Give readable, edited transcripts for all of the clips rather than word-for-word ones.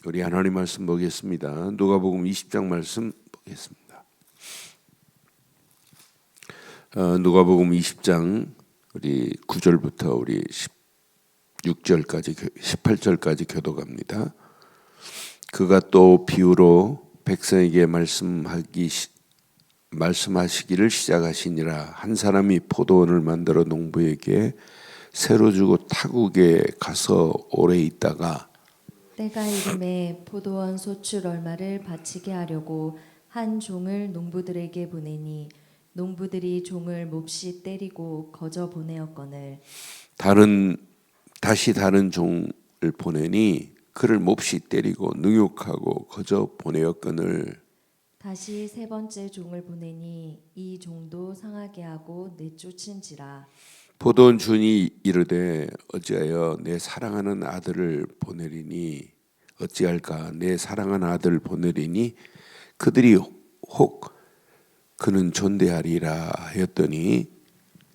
우리 하나님 말씀 보겠습니다. 누가복음 20장 말씀 보겠습니다. 누가복음 20장 우리 9절부터 우리 16절까지 18절까지 교독합니다. 그가 또 비유로 백성에게 말씀하시기를 시작하시니라. 한 사람이 포도원을 만들어 농부에게 새로 주고 타국에 가서 오래 있다가 때가 이름에 포도원 소출 얼마를 바치게 하려고 한 종을 농부들에게 보내니 농부들이 종을 몹시 때리고 거저 보내었거늘 다시 다른 종을 보내니 그를 몹시 때리고 능욕하고 거저 보내었거늘 다시 세 번째 종을 보내니 이 종도 상하게 하고 내쫓은지라. 포도원 주인이 이르되 어찌하여 내 사랑하는 아들을 보내리니 어찌할까 내 사랑하는 아들을 보내리니 그들이 혹 그는 존대하리라 하였더니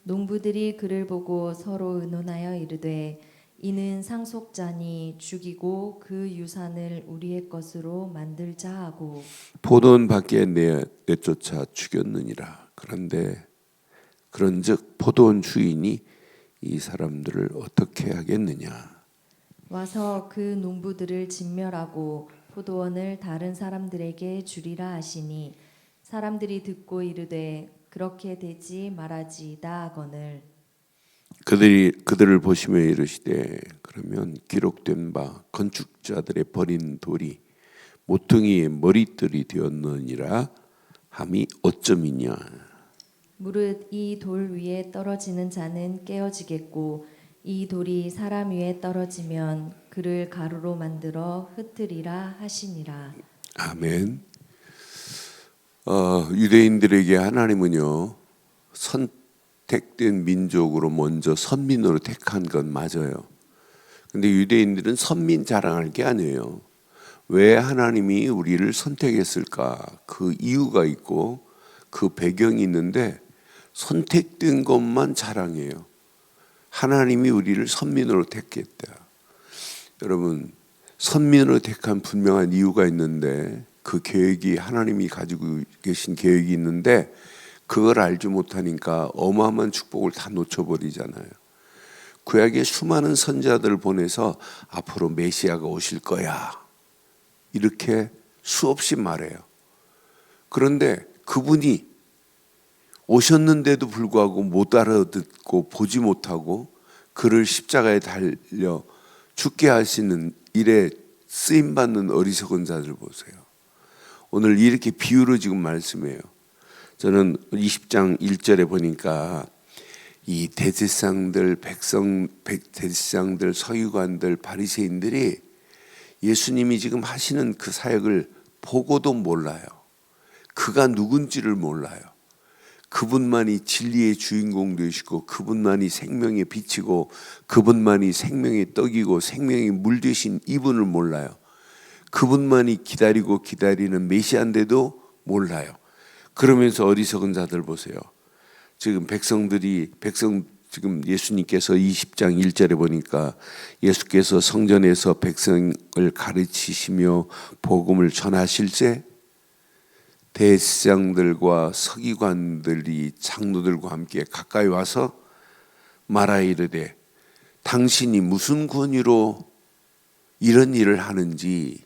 농부들이 그를 보고 서로 의논하여 이르되 이는 상속자니 죽이고 그 유산을 우리의 것으로 만들자 하고 포도원 밖에 내쫓아 죽였느니라. 그런즉 포도원 주인이 이 사람들을 어떻게 하겠느냐. 와서 그 농부들을 진멸하고 포도원을 다른 사람들에게 주리라 하시니 사람들이 듣고 이르되 그렇게 되지 말아지이다 하거늘 그들을 보시며 이르시되 그러면 기록된 바 건축자들의 버린 돌이 모퉁이의 머리털이 되었느니라 함이 어쩌미냐. 무릇 이 돌 위에 떨어지는 자는 깨어지겠고 이 돌이 사람 위에 떨어지면 그를 가루로 만들어 흩으리라 하시니라. 아멘. 유대인들에게 하나님은요 선택된 민족으로 먼저 선민으로 택한 건 맞아요. 근데 유대인들은 선민 자랑할 게 아니에요. 왜 하나님이 우리를 선택했을까? 그 이유가 있고 그 배경이 있는데 선택된 것만 자랑해요. 하나님이 우리를 선민으로 택했다. 여러분, 선민으로 택한 분명한 이유가 있는데 그 계획이 하나님이 가지고 계신 계획이 있는데 그걸 알지 못하니까 어마어마한 축복을 다 놓쳐버리잖아요. 구약에 수많은 선지자들을 보내서 앞으로 메시아가 오실 거야 이렇게 수없이 말해요. 그런데 그분이 오셨는데도 불구하고 못 알아듣고 보지 못하고 그를 십자가에 달려 죽게 하시는 일에 쓰임받는 어리석은 자들 보세요. 오늘 이렇게 비유로 지금 말씀해요. 저는 20장 1절에 보니까 이 대제사장들, 대제사장들, 서기관들, 바리새인들이 예수님이 지금 하시는 그 사역을 보고도 몰라요. 그가 누군지를 몰라요. 그분만이 진리의 주인공 되시고 그분만이 생명의 빛이고 그분만이 생명의 떡이고 생명의 물 되신 이분을 몰라요. 그분만이 기다리고 기다리는 메시아인데도 몰라요. 그러면서 어리석은 자들 보세요. 지금 지금 예수님께서 20장 1절에 보니까 예수께서 성전에서 백성을 가르치시며 복음을 전하실 때 대제사장들과 서기관들이 장로들과 함께 가까이 와서 말하 이르되 당신이 무슨 권위로 이런 일을 하는지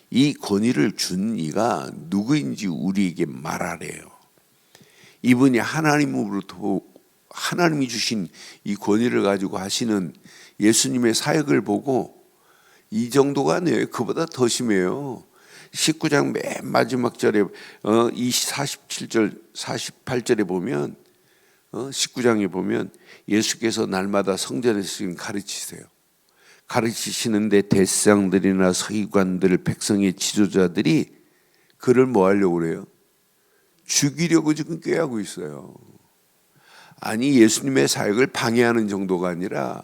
이 권위를 준 이가 누구인지 우리에게 말하래요. 이분이 하나님으로부터 하나님이 주신 이 권위를 가지고 하시는 예수님의 사역을 보고 이 정도가 아니에요. 그보다 더 심해요. 19장 맨 마지막 절에 47절 48절에 보면 19장에 보면 예수께서 날마다 성전에서 지금 가르치세요. 가르치시는데 대제사장들이나 서기관들, 백성의 지도자들이 그를 뭐 하려고 그래요? 죽이려고 지금 꾀하고 있어요. 아니 예수님의 사역을 방해하는 정도가 아니라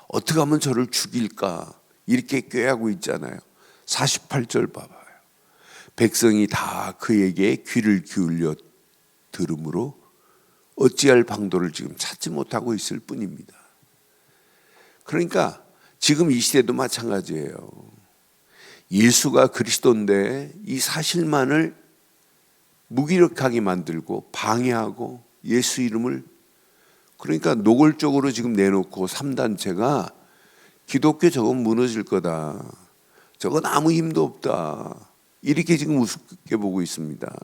어떻게 하면 저를 죽일까 이렇게 꾀하고 있잖아요. 48절 봐봐요. 백성이 다 그에게 귀를 기울여 들으므로 어찌할 방도를 지금 찾지 못하고 있을 뿐입니다. 그러니까 지금 이 시대도 마찬가지예요. 예수가 그리스도인데 이 사실만을 무기력하게 만들고 방해하고 예수 이름을 그러니까 노골적으로 지금 내놓고 3단체가 기독교 저건 무너질 거다. 저건 아무 힘도 없다. 이렇게 지금 우습게 보고 있습니다.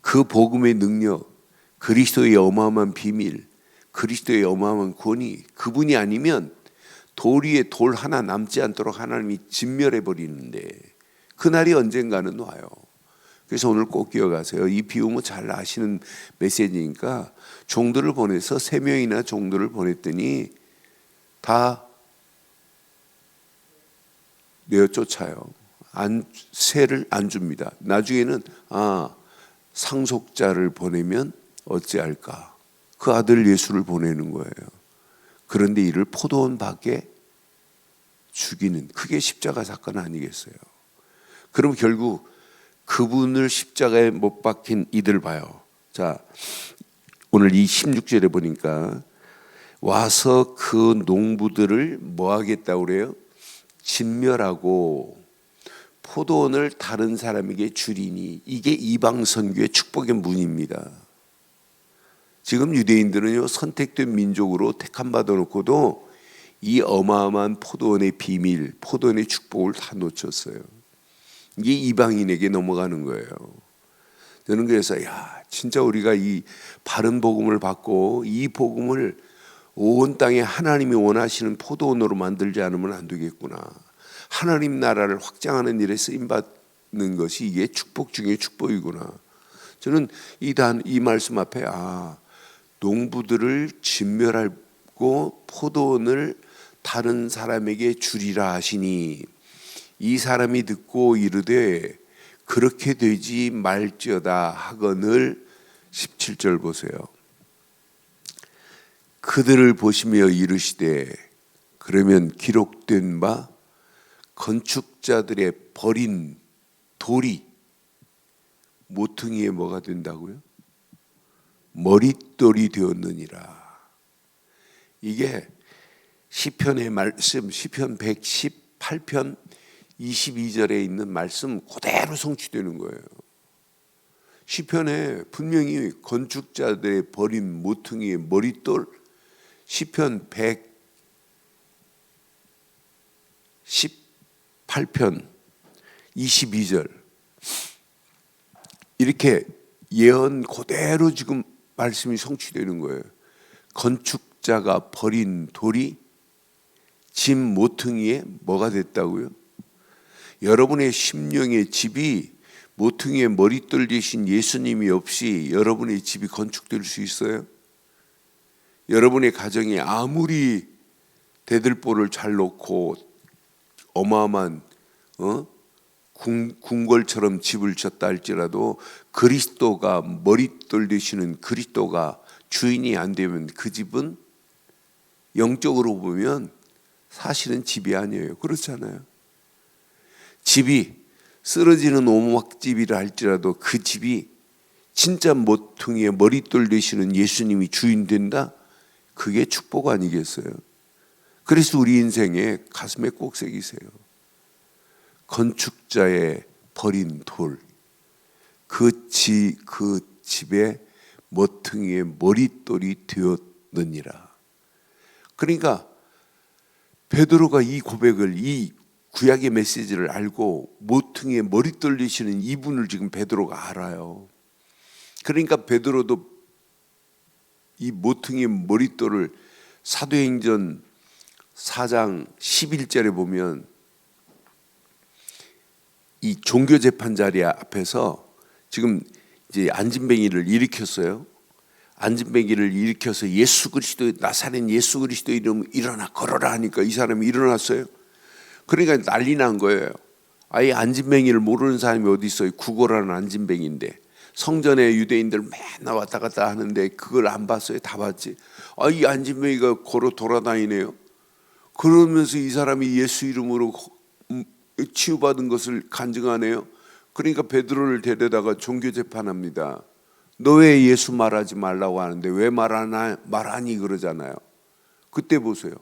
그 복음의 능력, 그리스도의 어마어마한 비밀, 그리스도의 어마어마한 권위, 그분이 아니면 돌 위에 돌 하나 남지 않도록 하나님이 진멸해 버리는데 그날이 언젠가는 와요. 그래서 오늘 꼭 기억하세요. 이 비유는 잘 아시는 메시지니까 종들을 보내서 3명이나 종들을 보냈더니 다 내어 쫓아요. 세를 안 줍니다. 나중에는 상속자를 보내면 어찌할까? 그 아들 예수를 보내는 거예요. 그런데 이를 포도원 밖에 죽이는 그게 십자가 사건 아니겠어요? 그럼 결국 그분을 십자가에 못 박힌 이들 봐요. 자, 오늘 이 16절에 보니까 와서 그 농부들을 뭐 하겠다고 그래요? 진멸하고 포도원을 다른 사람에게 주리니 이게 이방 선교의 축복의 문입니다. 지금 유대인들은요 선택된 민족으로 택함 받아놓고도 이 어마어마한 포도원의 비밀, 포도원의 축복을 다 놓쳤어요. 이게 이방인에게 넘어가는 거예요. 저는 그래서 진짜 우리가 이 바른 복음을 받고 이 복음을 온 땅에 하나님이 원하시는 포도원으로 만들지 않으면 안 되겠구나. 하나님 나라를 확장하는 일에 쓰임받는 것이 이게 축복 중에 축복이구나. 저는 이 말씀 앞에 농부들을 진멸하고 포도원을 다른 사람에게 주리라 하시니 이 사람이 듣고 이르되 그렇게 되지 말지어다 하거늘 17절 보세요. 그들을 보시며 이르시되 그러면 기록된 바 건축자들의 버린 돌이 모퉁이에 뭐가 된다고요? 머릿돌이 되었느니라. 이게 시편의 말씀, 시편 118편 22절에 있는 말씀 그대로 성취되는 거예요. 시편에 분명히 건축자들의 버린 모퉁이의 머릿돌, 시편 118편 22절 이렇게 예언 그대로 지금 말씀이 성취되는 거예요. 건축자가 버린 돌이 집 모퉁이에 뭐가 됐다고요? 여러분의 심령의 집이 모퉁이에 머릿돌 되신 예수님이 없이 여러분의 집이 건축될 수 있어요? 여러분의 가정이 아무리 대들보를 잘 놓고 어마어마한 궁궐처럼 집을 졌다 할지라도 그리스도가 머릿돌 되시는 그리스도가 주인이 안 되면 그 집은 영적으로 보면 사실은 집이 아니에요. 그렇잖아요. 집이 쓰러지는 오목집이라 할지라도 그 집이 진짜 모퉁이에 머릿돌 되시는 예수님이 주인 된다? 그게 축복 아니겠어요? 그래서 우리 인생에 가슴에 꼭 새기세요. 건축자의 버린 돌, 그 집의 모퉁이에 머릿돌이 되었느니라. 그러니까 베드로가 이 고백을, 이 구약의 메시지를 알고 모퉁이에 머릿돌 되시는 이분을 지금 베드로가 알아요. 그러니까 베드로도 이 모퉁이의 머릿돌을 사도행전 4장 11절에 보면 이 종교재판 자리 앞에서 지금 이제 안진뱅이를 일으켰어요. 안진뱅이를 일으켜서 예수 그리스도, 나사렛 예수 그리스도 이름 일어나 걸어라 하니까 이 사람이 일어났어요. 그러니까 난리 난 거예요. 아예 안진뱅이를 모르는 사람이 어디 있어요? 구걸하는 안진뱅이인데 성전에 유대인들 맨날 왔다 갔다 하는데 그걸 안 봤어요? 다 봤지. 이 안진뱅이가 걸어 돌아다니네요. 그러면서 이 사람이 예수 이름으로 치유받은 것을 간증하네요. 그러니까 베드로를 데려다가 종교재판합니다. 너 왜 예수 말하지 말라고 하는데 왜 말하니 그러잖아요. 그때 보세요.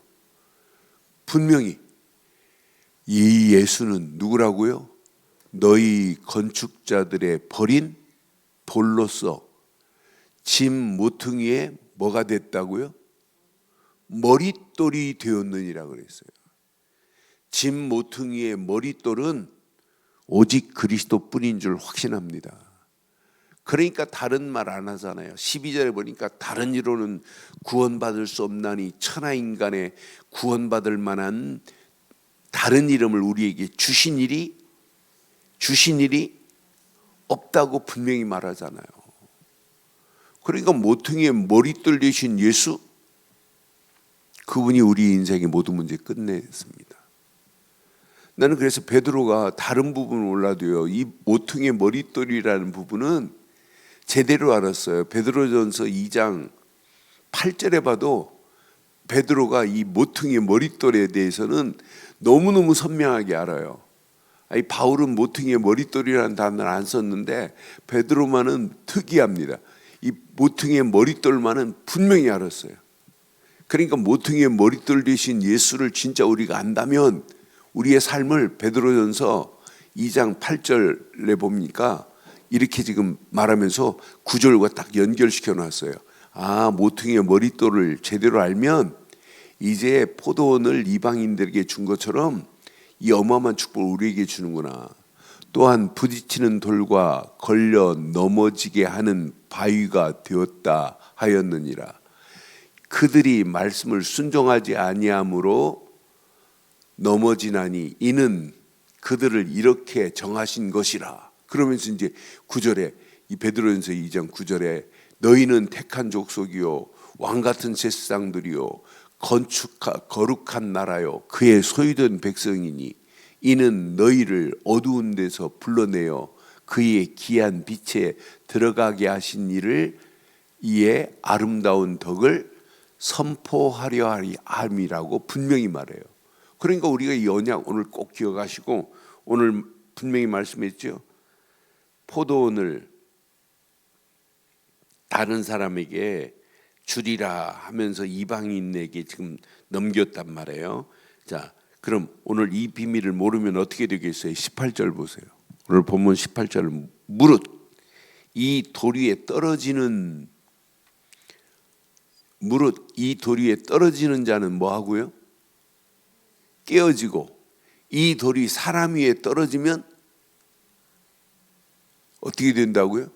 분명히 이 예수는 누구라고요? 너희 건축자들의 버린 돌로서 짐 모퉁이에 뭐가 됐다고요? 머릿돌이 되었느니라 그랬어요. 짐 모퉁이의 머릿돌은 오직 그리스도뿐인 줄 확신합니다. 그러니까 다른 말 안 하잖아요. 12절에 보니까 다른 이로는 구원받을 수 없나니 천하인간에 구원받을 만한 다른 이름을 우리에게 주신 일이 없다고 분명히 말하잖아요. 그러니까 모퉁이에 머릿돌 되신 예수, 그분이 우리 인생의 모든 문제 끝냈습니다. 나는 그래서 베드로가 다른 부분은 몰라도요, 이 모퉁이의 머릿돌이라는 부분은 제대로 알았어요. 베드로전서 2장 8절에 봐도 베드로가 이 모퉁이의 머릿돌에 대해서는 너무너무 선명하게 알아요. 아니, 바울은 모퉁이의 머릿돌이라는 단어를 안 썼는데 베드로만은 특이합니다. 이 모퉁이의 머릿돌만은 분명히 알았어요. 그러니까 모퉁이의 머릿돌 되신 예수를 진짜 우리가 안다면 우리의 삶을 베드로전서 2장 8절에 보니까 이렇게 지금 말하면서 9절과 딱 연결시켜 놨어요. 아, 모퉁이의 머릿돌을 제대로 알면 이제 포도원을 이방인들에게 준 것처럼 이 어마어마한 축복을 우리에게 주는구나. 또한 부딪히는 돌과 걸려 넘어지게 하는 바위가 되었다 하였느니라. 그들이 말씀을 순종하지 아니함으로 넘어지나니 이는 그들을 이렇게 정하신 것이라. 그러면서 이제 9절에 이 베드로전서 2장 9절에 너희는 택한 족속이요 왕같은 제사장들이요 거룩한 나라요 그의 소유된 백성이니 이는 너희를 어두운 데서 불러내어 그의 귀한 빛에 들어가게 하신 이를 이에 아름다운 덕을 선포하려 함이라고 분명히 말해요. 그러니까 우리가 이 언약 오늘 꼭 기억하시고, 오늘 분명히 말씀했죠. 포도원을 다른 사람에게 주리라 하면서 이방인에게 지금 넘겼단 말이에요. 자, 그럼 오늘 이 비밀을 모르면 어떻게 되겠어요? 18절 보세요. 오늘 본문 18절 무릇 이 돌 위에 떨어지는 자는 뭐 하고요? 깨어지고, 이 돌이 사람 위에 떨어지면 어떻게 된다고요?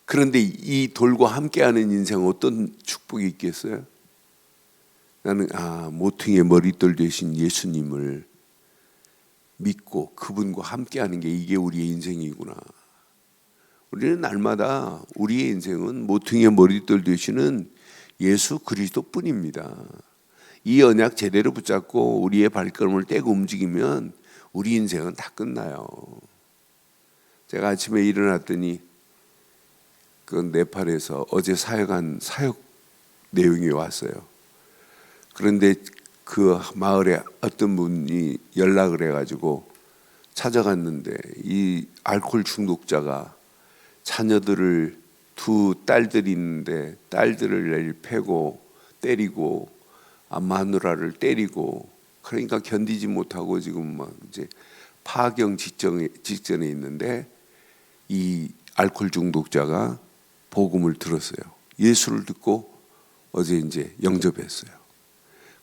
그런데 이 돌과 함께하는 인생은 어떤 축복이 있겠어요? 나는 모퉁이의 머릿돌 되신 예수님을 믿고 그분과 함께하는 게 이게 우리의 인생이구나. 우리는 날마다 우리의 인생은 모퉁이의 머릿돌 되시는 예수 그리스도뿐입니다. 이 언약 제대로 붙잡고 우리의 발걸음을 떼고 움직이면 우리 인생은 다 끝나요. 제가 아침에 일어났더니 그 네팔에서 어제 사역한 사역 내용이 왔어요. 그런데 그 마을에 어떤 분이 연락을 해가지고 찾아갔는데 이 알코올 중독자가 자녀들을 두 딸들이 있는데 딸들을 패고 때리고 마누라를 때리고, 그러니까 견디지 못하고 지금 막 이제 파경 직전에 있는데 이 알코올 중독자가 복음을 들었어요. 예수를 듣고 어제 이제 영접했어요.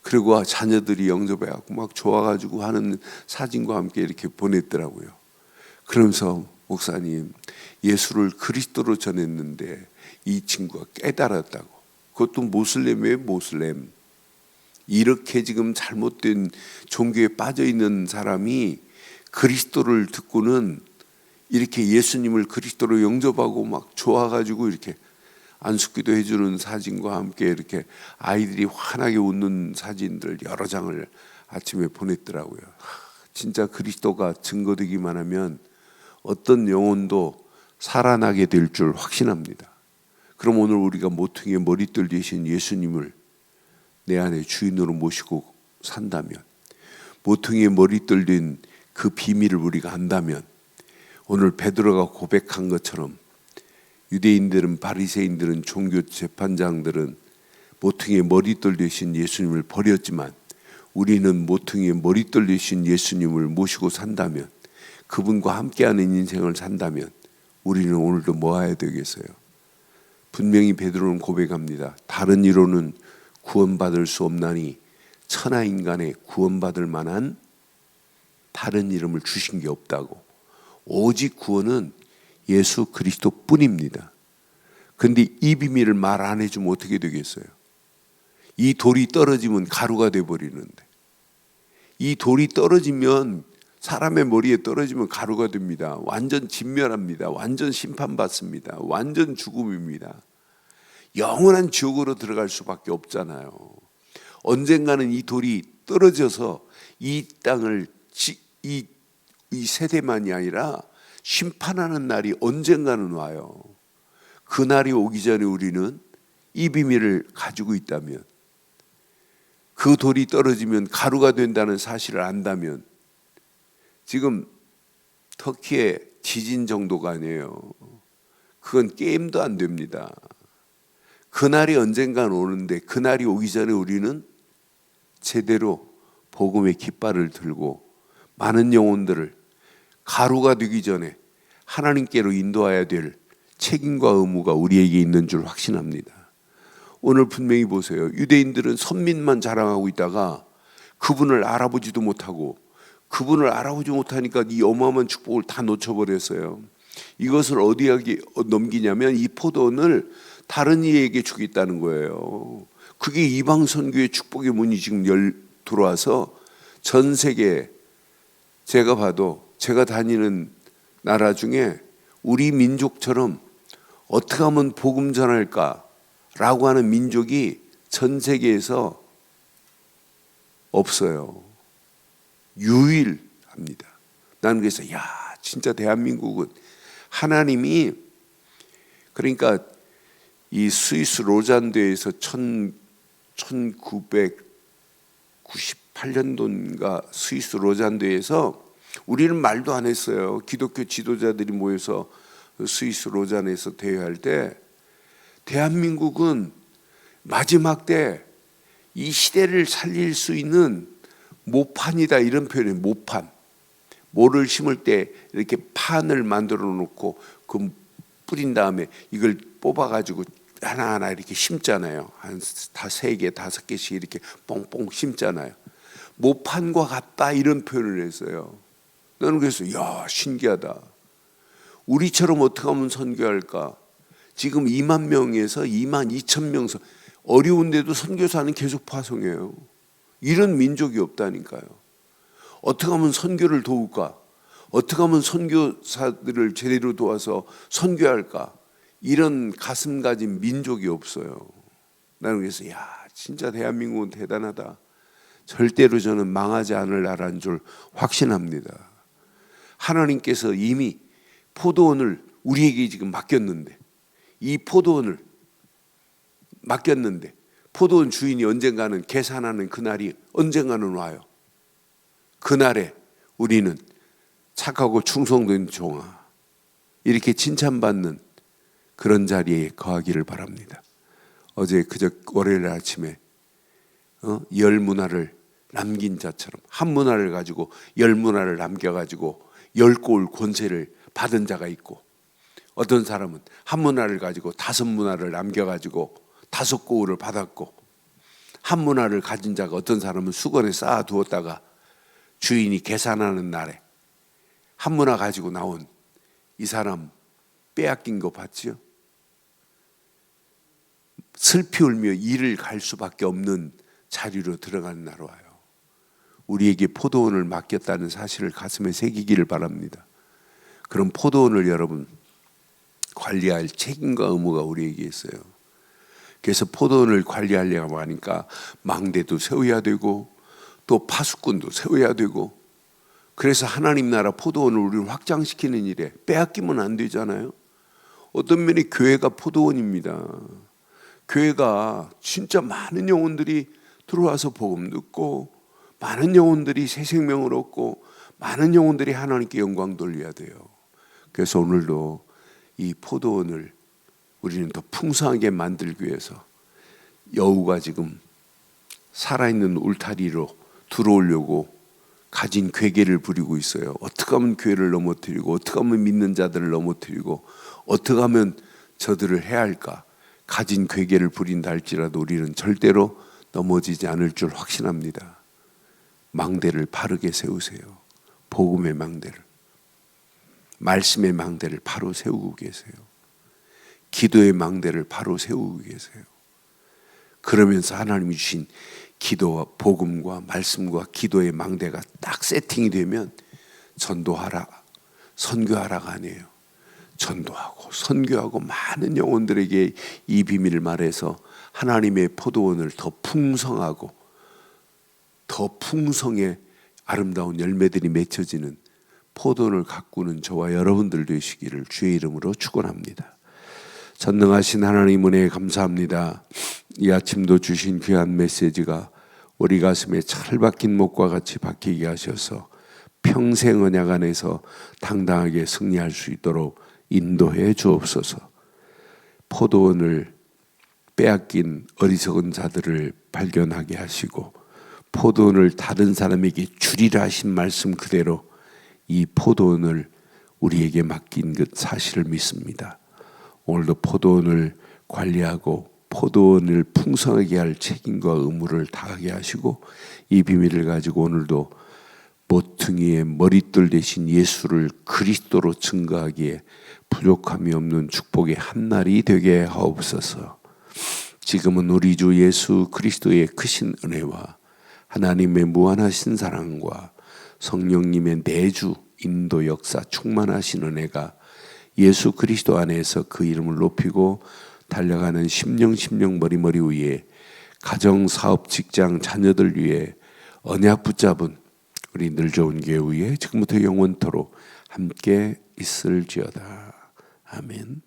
그리고 자녀들이 영접해갖고 막 좋아가지고 하는 사진과 함께 이렇게 보냈더라고요. 그러면서 목사님, 예수를 그리스도로 전했는데 이 친구가 깨달았다고. 그것도 모슬렘이에요, 모슬렘. 이렇게 지금 잘못된 종교에 빠져있는 사람이 그리스도를 듣고는 이렇게 예수님을 그리스도로 영접하고 막 좋아가지고 이렇게 안숙기도 해주는 사진과 함께 이렇게 아이들이 환하게 웃는 사진들 여러 장을 아침에 보냈더라고요. 진짜 그리스도가 증거되기만 하면 어떤 영혼도 살아나게 될 줄 확신합니다. 그럼 오늘 우리가 모퉁이의 머릿돌 되신 예수님을 내 안에 주인으로 모시고 산다면, 모퉁이의 머릿돌 된 그 비밀을 우리가 안다면, 오늘 베드로가 고백한 것처럼 유대인들은, 바리새인들은, 종교 재판장들은 모퉁이의 머릿돌 되신 예수님을 버렸지만 우리는 모퉁이에 머리 떨리신 예수님을 모시고 산다면, 그분과 함께하는 인생을 산다면 우리는 오늘도 뭐 해야 되겠어요? 분명히 베드로는 고백합니다. 다른 이로는 구원받을 수 없나니 천하 인간에 구원받을 만한 다른 이름을 주신 게 없다고. 오직 구원은 예수 그리스도 뿐입니다. 근데 이 비밀을 말 안 해주면 어떻게 되겠어요? 이 돌이 떨어지면 가루가 돼버리는데, 이 돌이 떨어지면, 사람의 머리에 떨어지면 가루가 됩니다. 완전 진멸합니다. 완전 심판받습니다. 완전 죽음입니다. 영원한 지옥으로 들어갈 수밖에 없잖아요. 언젠가는 이 돌이 떨어져서 이 땅을, 이 세대만이 아니라 심판하는 날이 언젠가는 와요. 그 날이 오기 전에 우리는 이 비밀을 가지고 있다면, 그 돌이 떨어지면 가루가 된다는 사실을 안다면, 지금 터키에 지진 정도가 아니에요. 그건 게임도 안 됩니다. 그날이 언젠가는 오는데, 그날이 오기 전에 우리는 제대로 복음의 깃발을 들고 많은 영혼들을 가루가 되기 전에 하나님께로 인도해야 될 책임과 의무가 우리에게 있는 줄 확신합니다. 오늘 분명히 보세요. 유대인들은 선민만 자랑하고 있다가 그분을 알아보지도 못하고, 그분을 알아보지 못하니까 이 어마어마한 축복을 다 놓쳐버렸어요. 이것을 어디에 넘기냐면 이 포도원을 다른 이에게 주겠다는 거예요. 그게 이방 선교의 축복의 문이 지금 들어와서 전 세계, 제가 봐도 제가 다니는 나라 중에 우리 민족처럼 어떻게 하면 복음 전할까라고 하는 민족이 전 세계에서 없어요. 유일합니다. 나는 그래서 진짜 대한민국은 하나님이, 그러니까 이 스위스 로잔대에서 1998년도인가 스위스 로잔대에서, 우리는 말도 안 했어요. 기독교 지도자들이 모여서 스위스 로잔에서 대회할 때, 대한민국은 마지막 때 이 시대를 살릴 수 있는 모판이다, 이런 표현이에요. 모판. 모를 심을 때 이렇게 판을 만들어 놓고 그 뿌린 다음에 이걸 뽑아가지고 하나하나 이렇게 심잖아요. 한 다 3개, 5개씩 이렇게 뽕뽕 심잖아요. 모판과 같다, 이런 표현을 했어요. 나는 그래서 신기하다. 우리처럼 어떻게 하면 선교할까? 지금 2만 명에서 2만 2천 명, 어려운데도 선교사는 계속 파송해요. 이런 민족이 없다니까요. 어떻게 하면 선교를 도울까? 어떻게 하면 선교사들을 제대로 도와서 선교할까? 이런 가슴 가진 민족이 없어요. 나는 그래서 진짜 대한민국은 대단하다. 절대로 저는 망하지 않을 나라인 줄 확신합니다. 하나님께서 이미 포도원을 우리에게 지금 맡겼는데, 이 포도원을 맡겼는데, 포도원 주인이 언젠가는 계산하는 그날이 언젠가는 와요. 그날에 우리는 착하고 충성된 종아, 이렇게 칭찬받는 그런 자리에 거하기를 바랍니다. 어제 월요일 아침에 열 문화를 남긴 자처럼, 한 문화를 가지고 10문화를 남겨가지고 10고울 권세를 받은 자가 있고, 어떤 사람은 한 문화를 가지고 5문화를 남겨가지고 5고울을 받았고, 한 문화를 가진 자가 어떤 사람은 수건에 쌓아두었다가 주인이 계산하는 날에 한 문화 가지고 나온 이 사람 빼앗긴 거 봤지요? 슬피 울며 이를 갈 수밖에 없는 자리로 들어가는 날 와요. 우리에게 포도원을 맡겼다는 사실을 가슴에 새기기를 바랍니다. 그럼 포도원을 여러분 관리할 책임과 의무가 우리에게 있어요. 그래서 포도원을 관리하려고 하니까 망대도 세워야 되고 또 파수꾼도 세워야 되고, 그래서 하나님 나라 포도원을 우리를 확장시키는 일에 빼앗기면 안 되잖아요. 어떤 면이 교회가 포도원입니다. 교회가 진짜 많은 영혼들이 들어와서 복음 듣고, 많은 영혼들이 새 생명을 얻고, 많은 영혼들이 하나님께 영광 돌려야 돼요. 그래서 오늘도 이 포도원을 우리는 더 풍성하게 만들기 위해서 여우가 지금 살아있는 울타리로 들어오려고 가진 괴계를 부리고 있어요. 어떻게 하면 교회를 넘어뜨리고, 어떻게 하면 믿는 자들을 넘어뜨리고, 어떻게 하면 저들을 해야 할까? 가진 괴계를 부린다 할지라도 우리는 절대로 넘어지지 않을 줄 확신합니다. 망대를 바르게 세우세요. 복음의 망대를, 말씀의 망대를 바로 세우고 계세요. 기도의 망대를 바로 세우고 계세요. 그러면서 하나님이 주신 기도와 복음과 말씀과 기도의 망대가 딱 세팅이 되면 전도하라, 선교하라가 아니에요. 전도하고 선교하고 많은 영혼들에게 이 비밀을 말해서 하나님의 포도원을 더 풍성하고 더 풍성의 아름다운 열매들이 맺혀지는 포도원을 가꾸는 저와 여러분들 되시기를 주의 이름으로 축원합니다. 전능하신 하나님 은혜에 감사합니다. 이 아침도 주신 귀한 메시지가 우리 가슴에 찰박힌 목과 같이 박히게 하셔서 평생 언약 안에서 당당하게 승리할 수 있도록 인도해 주옵소서. 포도원을 빼앗긴 어리석은 자들을 발견하게 하시고 포도원을 다른 사람에게 주리라 하신 말씀 그대로 이 포도원을 우리에게 맡긴 그 사실을 믿습니다. 오늘도 포도원을 관리하고 포도원을 풍성하게 할 책임과 의무를 다하게 하시고 이 비밀을 가지고 오늘도 모퉁이의 머릿돌 대신 예수를 그리스도로 증거하기에 부족함이 없는 축복의 한날이 되게 하옵소서. 지금은 우리 주 예수 그리스도의 크신 은혜와 하나님의 무한하신 사랑과 성령님의 내주 인도 역사 충만하신 은혜가 예수 그리스도 안에서 그 이름을 높이고 달려가는 심령 머리 위에 가정, 사업, 직장, 자녀들 위해 언약 붙잡은 우리 늘 좋은 교회 위에 지금부터 영원토록 함께 있을지어다. 아멘.